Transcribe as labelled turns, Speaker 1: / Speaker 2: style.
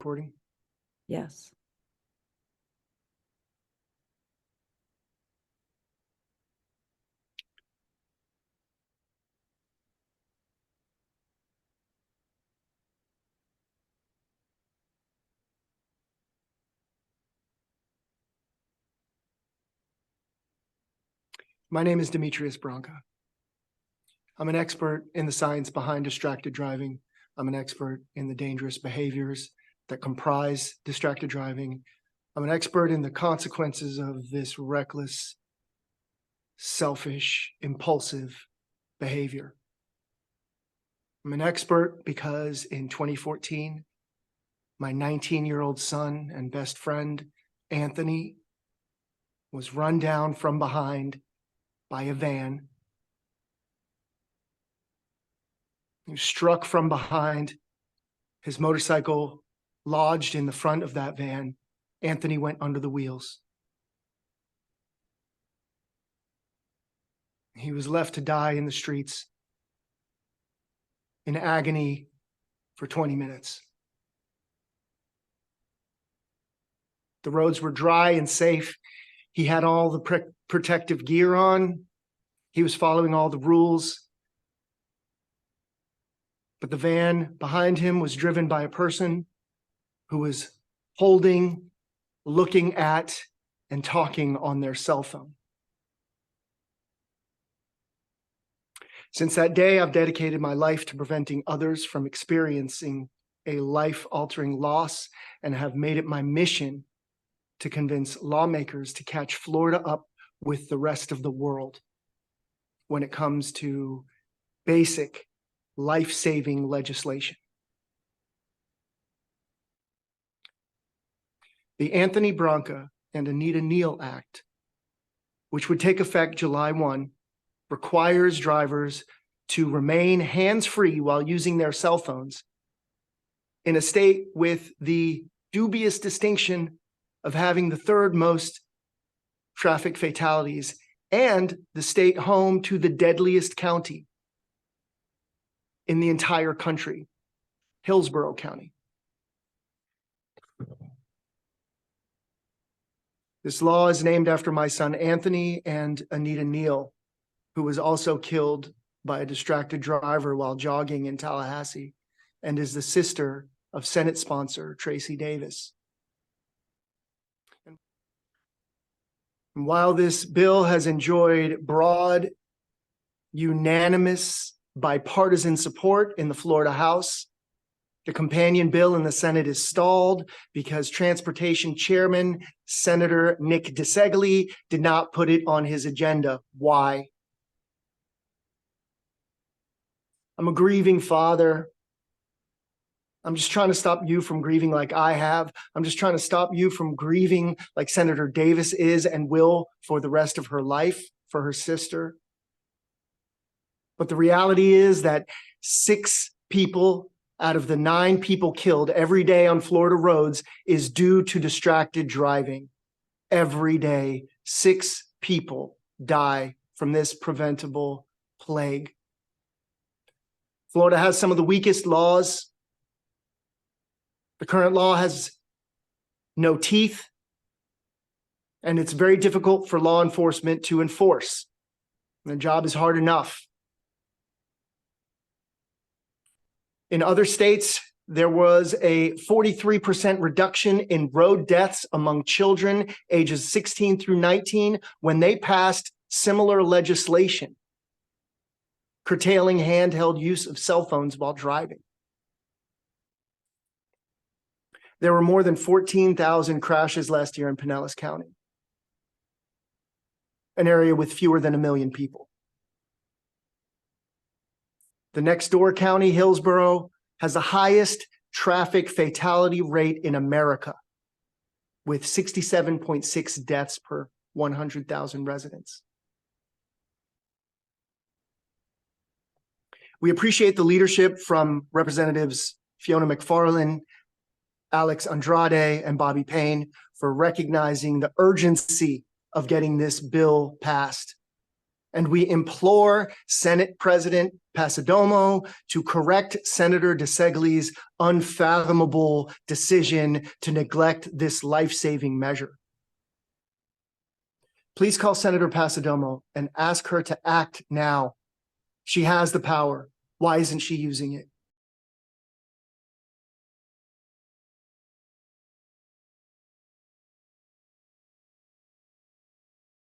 Speaker 1: recording?
Speaker 2: Yes.
Speaker 1: My name is Demetrius Branca. I'm an expert in the science behind distracted driving. I'm an expert in the dangerous behaviors that comprise distracted driving. I'm an expert in the consequences of this reckless, selfish, impulsive behavior. I'm an expert because in 2014, my 19-year-old son and best friend, Anthony, was run down from behind by a van. He was struck from behind. His motorcycle lodged in the front of that van. Anthony went under the wheels. He was left to die in the streets in agony for 20 minutes. The roads were dry and safe. He had all the protective gear on. He was following all the rules. But the van behind him was driven by a person who was holding, looking at, and talking on their cell phone. Since that day, I've dedicated my life to preventing others from experiencing a life-altering loss and have made it my mission to convince lawmakers to catch Florida up with the rest of the world when it comes to basic life-saving legislation. The Anthony Branca and Anita Neal Act, which would take effect July 1, requires drivers to remain hands-free while using their cell phones in a state with the dubious distinction of having the third most traffic fatalities and the state home to the deadliest county in the entire country, Hillsborough County. This law is named after my son Anthony and Anita Neal, who was also killed by a distracted driver while jogging in Tallahassee, and is the sister of Senate sponsor Tracy Davis. And while this bill has enjoyed broad, unanimous, bipartisan support in the Florida House, the companion bill in the Senate is stalled because Transportation Chairman Senator Nick DeSegli did not put it on his agenda. Why? I'm a grieving father. I'm just trying to stop you from grieving like I have. I'm just trying to stop you from grieving like Senator Davis is and will for the rest of her life for her sister. But the reality is that 6 people out of the 9 people killed every day on Florida roads is due to distracted driving. Every day, 6 people die from this preventable plague. Florida has some of the weakest laws. The current law has no teeth, and it's very difficult for law enforcement to enforce. The job is hard enough. In other states, there was a 43% reduction in road deaths among children ages 16 through 19 when they passed similar legislation, curtailing handheld use of cell phones while driving. There were more than 14,000 crashes last year in Pinellas County, an area with fewer than 1 million people. The next door county, Hillsborough, has the highest traffic fatality rate in America, with 67.6 deaths per 100,000 residents. We appreciate the leadership from Representatives Fiona McFarland, Alex Andrade, and Bobby Payne for recognizing the urgency of getting this bill passed. And we implore Senate President Passidomo to correct Senator DeSegli's unfathomable decision to neglect this life-saving measure. Please call Senator Passidomo and ask her to act now. She has the power. Why isn't she using it?